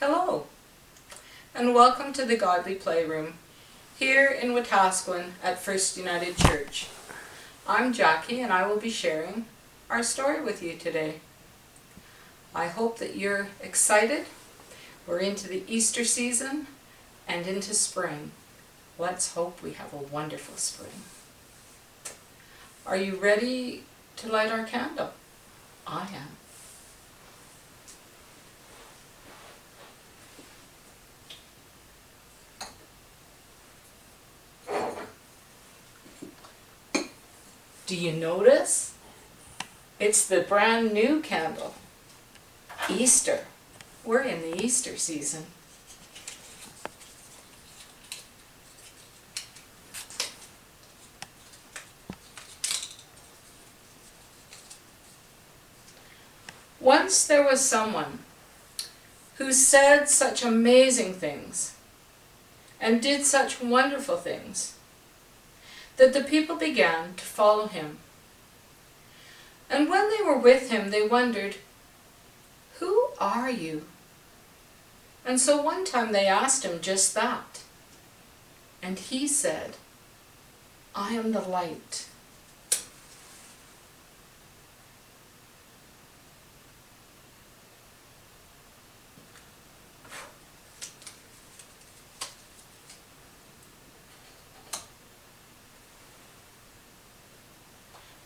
Hello, and welcome to the Godly Playroom here in Wetaskiwin at First United Church. I'm Jackie, and I will be sharing our story with you today. I hope that you're excited. We're into the Easter season and into spring. Let's hope we have a wonderful spring. Are you ready to light our candle? I am. Do you notice? It's the brand new candle. Easter. We're in the Easter season. Once there was someone who said such amazing things and did such wonderful things that the people began to follow him. And when they were with him, they wondered, "Who are you?" And so one time they asked him just that. And he said, "I am the light."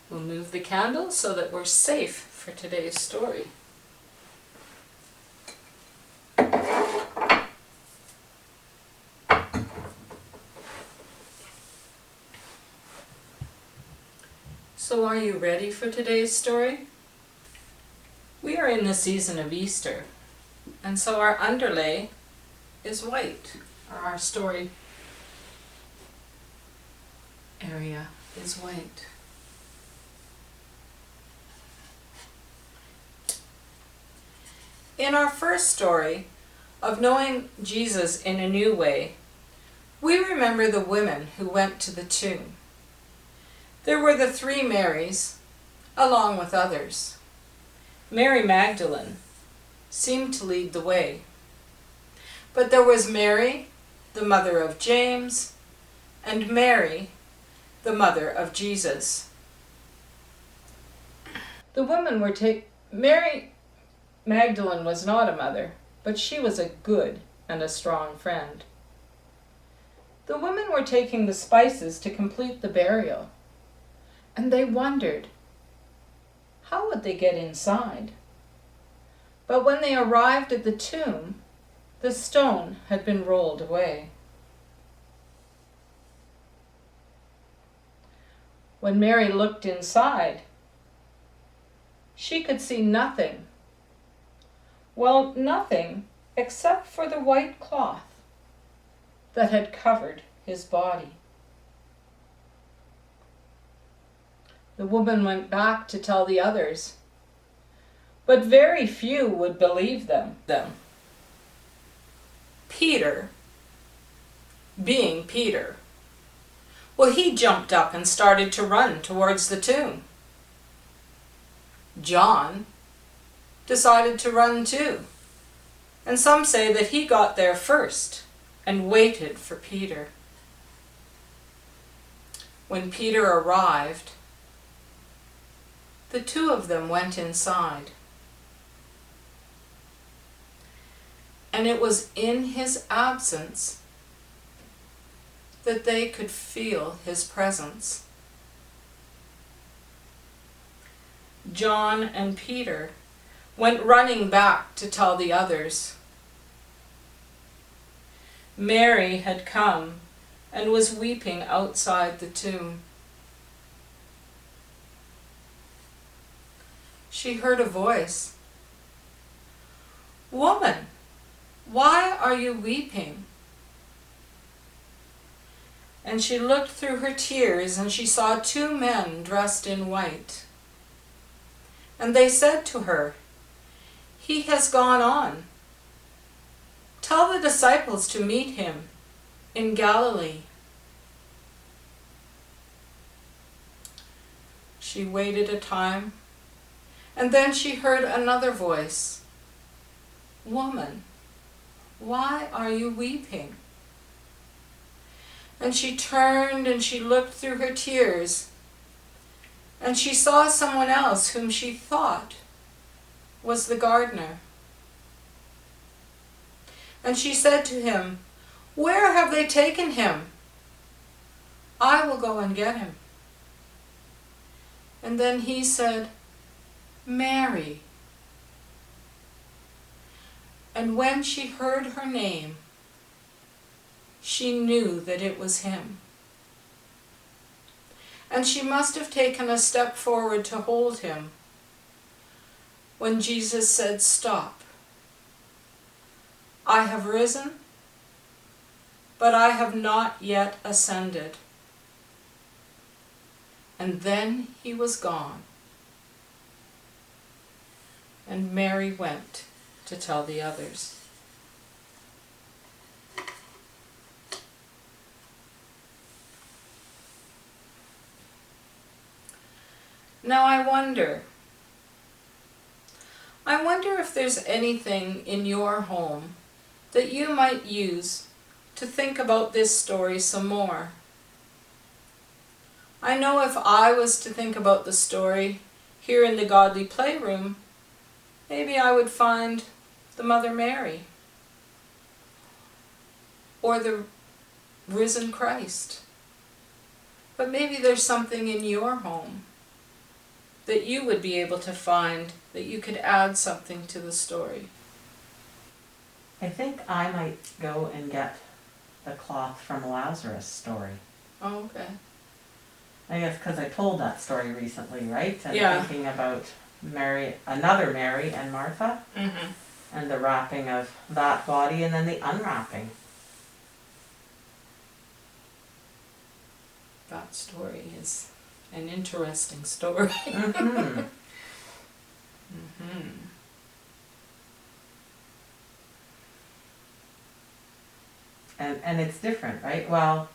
We'll move the candle so that we're safe for today's story. So are you ready for today's story? We are in the season of Easter, and so our underlay is white, or our story area is white. In our first story of knowing Jesus in a new way, we remember the women who went to the tomb. There were the three Marys, along with others. Mary Magdalene seemed to lead the way. But there was Mary, the mother of James, and Mary, the mother of Jesus. The women were Mary Magdalene was not a mother, but she was a good and a strong friend. The women were taking the spices to complete the burial, and they wondered, how would they get inside? But when they arrived at the tomb, the stone had been rolled away. When Mary looked inside, she could see nothing. Well, nothing except for the white cloth that had covered his body. The woman went back to tell the others, but very few would believe them. Peter, being Peter, well, he jumped up and started to run towards the tomb. John decided to run too, and some say that he got there first and waited for Peter. When Peter arrived, the two of them went inside, and it was in his absence that they could feel his presence. John and Peter went running back to tell the others. Mary had come and was weeping outside the tomb. She heard a voice. "Woman, why are you weeping?" And she looked through her tears, and she saw two men dressed in white. And they said to her, "He has gone on. Tell the disciples to meet him in Galilee." She waited a time, and then she heard another voice. "Woman, why are you weeping?" And she turned and she looked through her tears, and she saw someone else whom she thought was the gardener. And she said to him, "Where have they taken him? I will go and get him." And then he said, "Mary." And when she heard her name, she knew that it was him. And she must have taken a step forward to hold him when Jesus said, "Stop. I have risen, but I have not yet ascended." And then he was gone. And Mary went to tell the others. Now I wonder if there's anything in your home that you might use to think about this story some more. I know if I was to think about the story here in the Godly Playroom, maybe I would find the Mother Mary or the risen Christ. But maybe there's something in your home that you would be able to find, that you could add something to the story. I think I might go and get the cloth from Lazarus' story. Oh, okay. I guess because I told that story recently, right? And Yeah. thinking about Mary, another Mary and Martha, Mm-hmm. and the wrapping of that body and then the unwrapping. That story is an interesting story. Mm-hmm. Mm-hmm. And it's different, right? Well,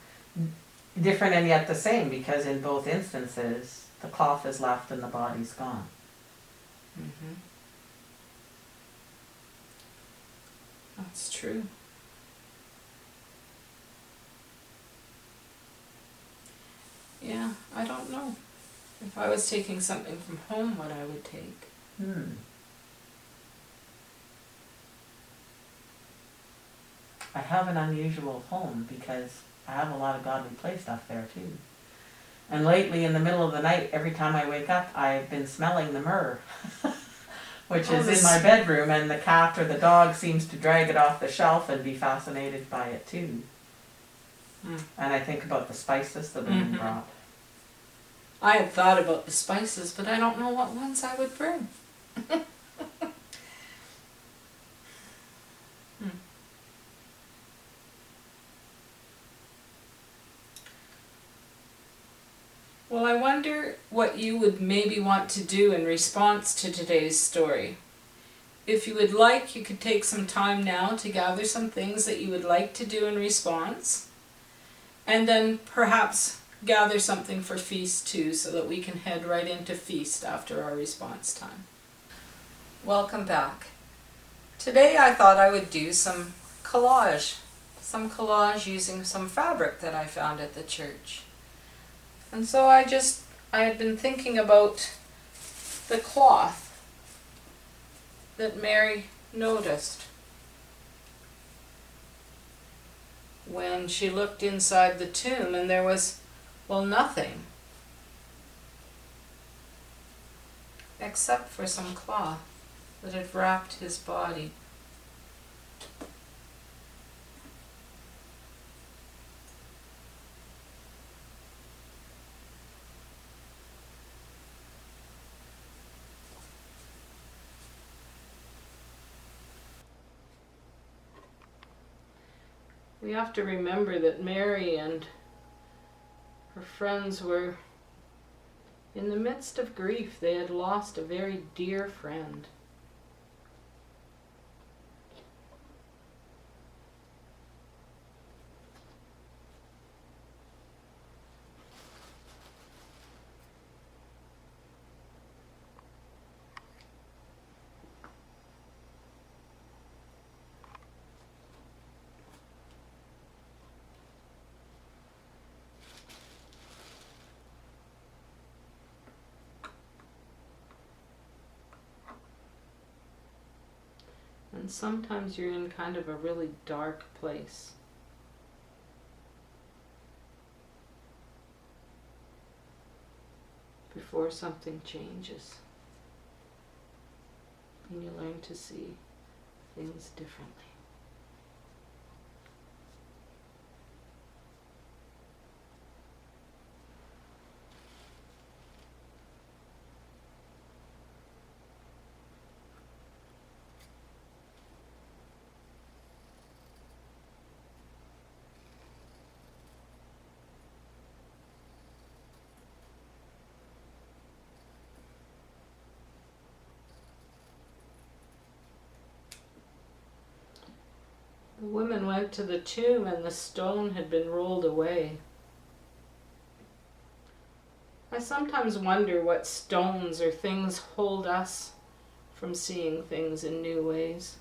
different and yet the same, because in both instances, the cloth is left and the body's gone. Mm-hmm. That's true. Yeah, I don't know. If I was taking something from home, what I would take. I have an unusual home because I have a lot of Godly Play stuff there too. And lately in the middle of the night, every time I wake up, I've been smelling the myrrh, which is in my bedroom, and the cat or the dog seems to drag it off the shelf and be fascinated by it too. And I think about the spices that have been brought. I had thought about the spices, but I don't know what ones I would bring. Well, I wonder what you would maybe want to do in response to today's story. If you would like, you could take some time now to gather some things that you would like to do in response, and then perhaps gather something for feast too, so that we can head right into feast after our response time. Welcome back. Today I thought I would do some collage using some fabric that I found at the church. And so I had been thinking about the cloth that Mary noticed when she looked inside the tomb, and there was, well, nothing except for some cloth that had wrapped his body. We have to remember that Mary and her friends were in the midst of grief. They had lost a very dear friend. And sometimes you're in kind of a really dark place. Before something changes. And you learn to see things differently. The women went to the tomb and the stone had been rolled away. I sometimes wonder what stones or things hold us from seeing things in new ways.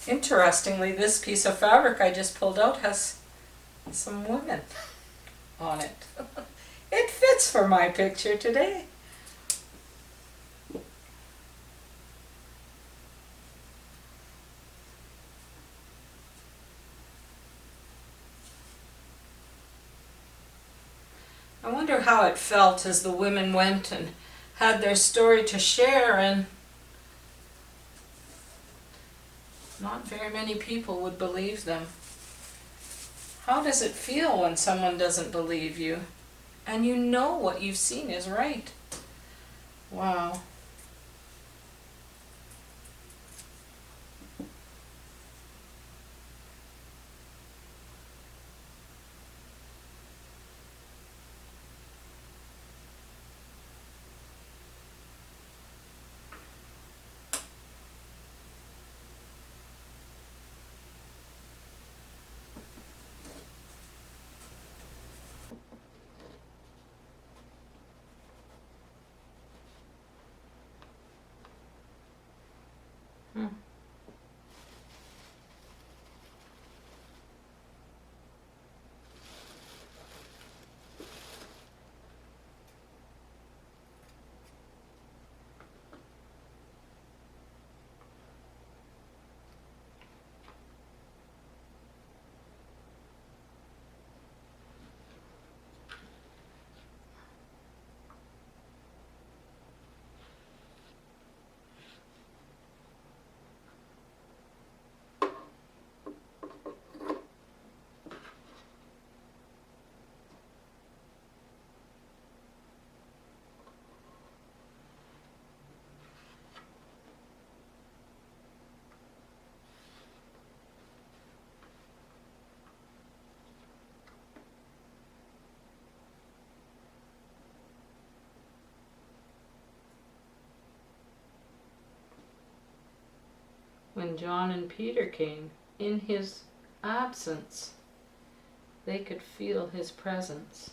Interestingly, this piece of fabric I just pulled out has some women on it. It fits for my picture today. I wonder how it felt as the women went and had their story to share, and not very many people would believe them. How does it feel when someone doesn't believe you and you know what you've seen is right? Wow. When John and Peter came, in his absence, they could feel his presence.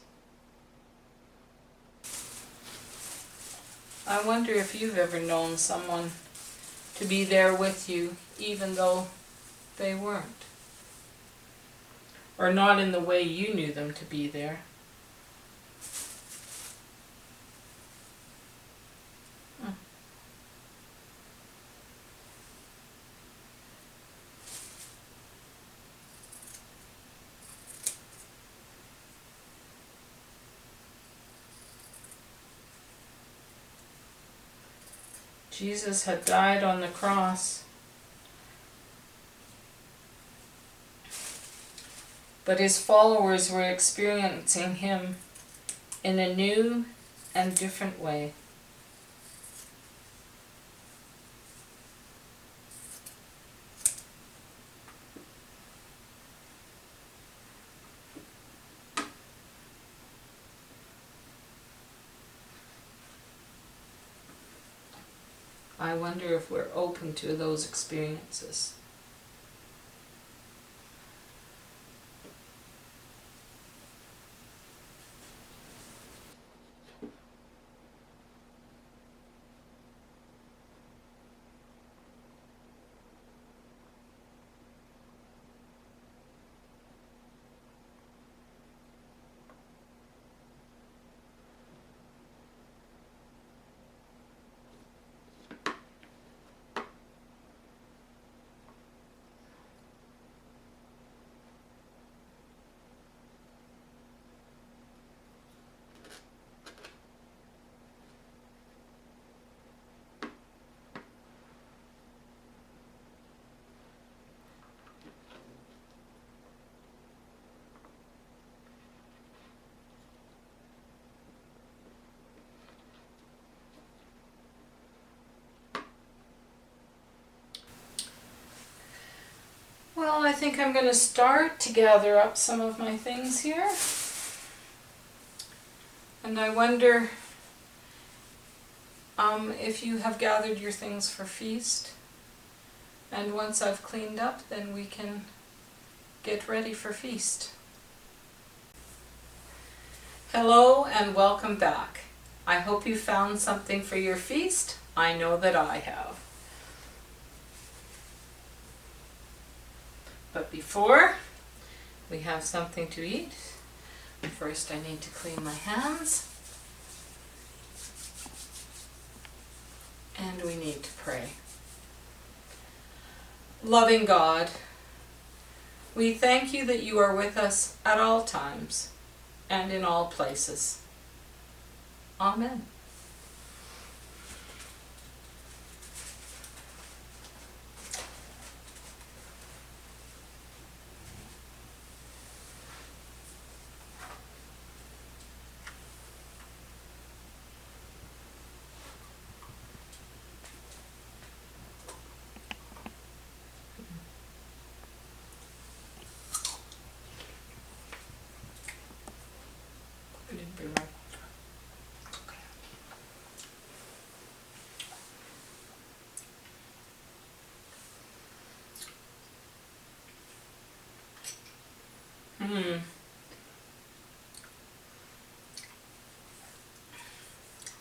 I wonder if you've ever known someone to be there with you even though they weren't. Or not in the way you knew them to be there. Jesus had died on the cross, but his followers were experiencing him in a new and different way. I wonder if we're open to those experiences. Well, I think I'm going to start to gather up some of my things here. And I wonder if you have gathered your things for feast. And once I've cleaned up, then we can get ready for feast. Hello and welcome back. I hope you found something for your feast. I know that I have. But before we have something to eat, first I need to clean my hands. And we need to pray. Loving God, we thank you that you are with us at all times and in all places. Amen. I didn't bring my water. Okay.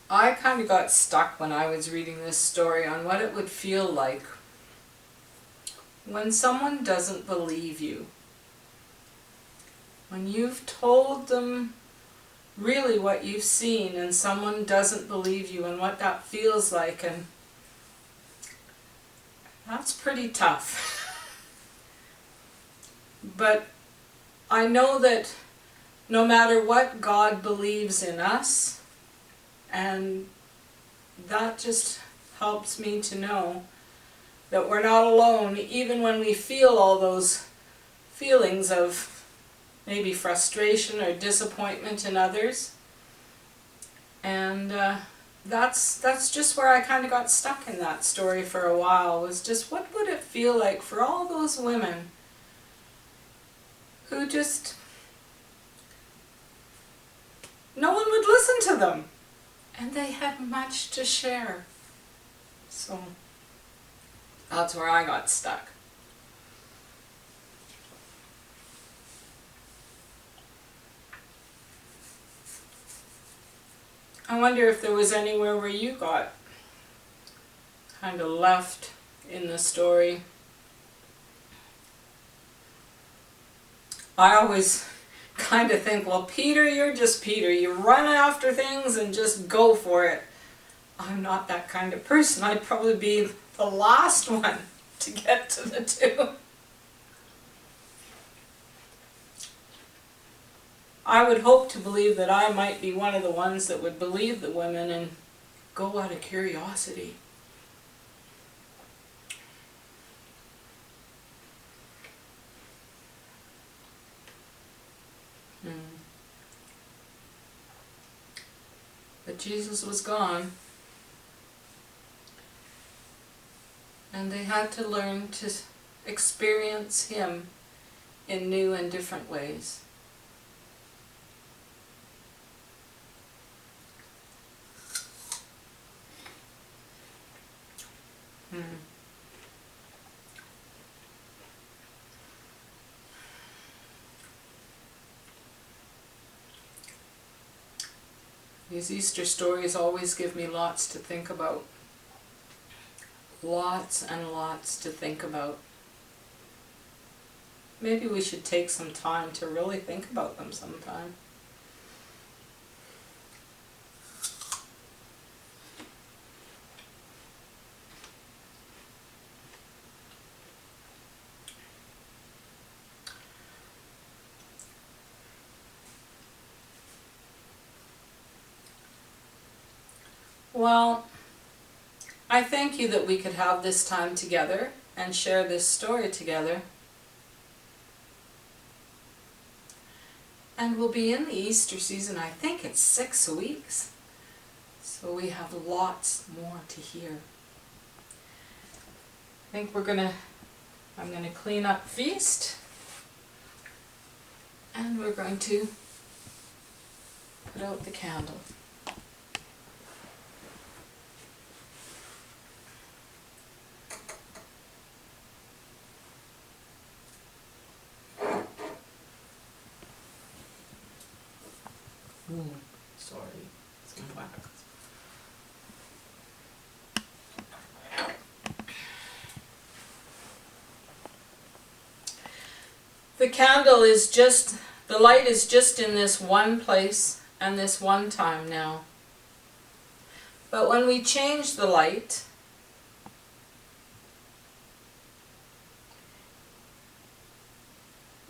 I kind of got stuck when I was reading this story on what it would feel like when someone doesn't believe you. When you've told them really what you've seen and someone doesn't believe you, and what that feels like, and that's pretty tough. But I know that no matter what, God believes in us, and that just helps me to know that we're not alone, even when we feel all those feelings of maybe frustration or disappointment in others. And that's just where I kind of got stuck in that story for a while, was just what would it feel like for all those women who just, no one would listen to them, and they had much to share. So that's where I got stuck. I wonder if there was anywhere where you got kind of left in the story. I always kind of think, well, Peter, you're just Peter. You run after things and just go for it. I'm not that kind of person. I'd probably be the last one to get to the two. I would hope to believe that I might be one of the ones that would believe the women and go out of curiosity. But Jesus was gone, and they had to learn to experience Him in new and different ways. Mm. These Easter stories always give me lots to think about. Lots and lots to think about. Maybe we should take some time to really think about them sometime. Well, I thank you that we could have this time together and share this story together. And we'll be in the Easter season, I think it's 6 weeks. So we have lots more to hear. I think I'm gonna clean up feast. And we're going to put out the candle. Ooh, sorry, it's my wax. The candle is just, the light is just in this one place and this one time now. But when we change the light,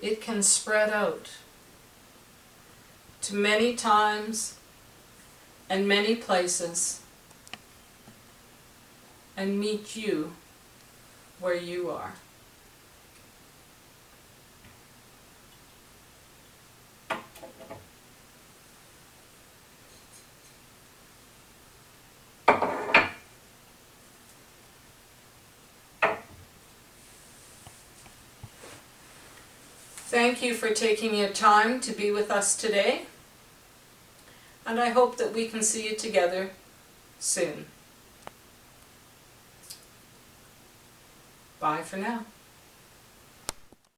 it can spread out to many times and many places and meet you where you are. Thank you for taking your time to be with us today, and I hope that we can see you together soon. Bye for now.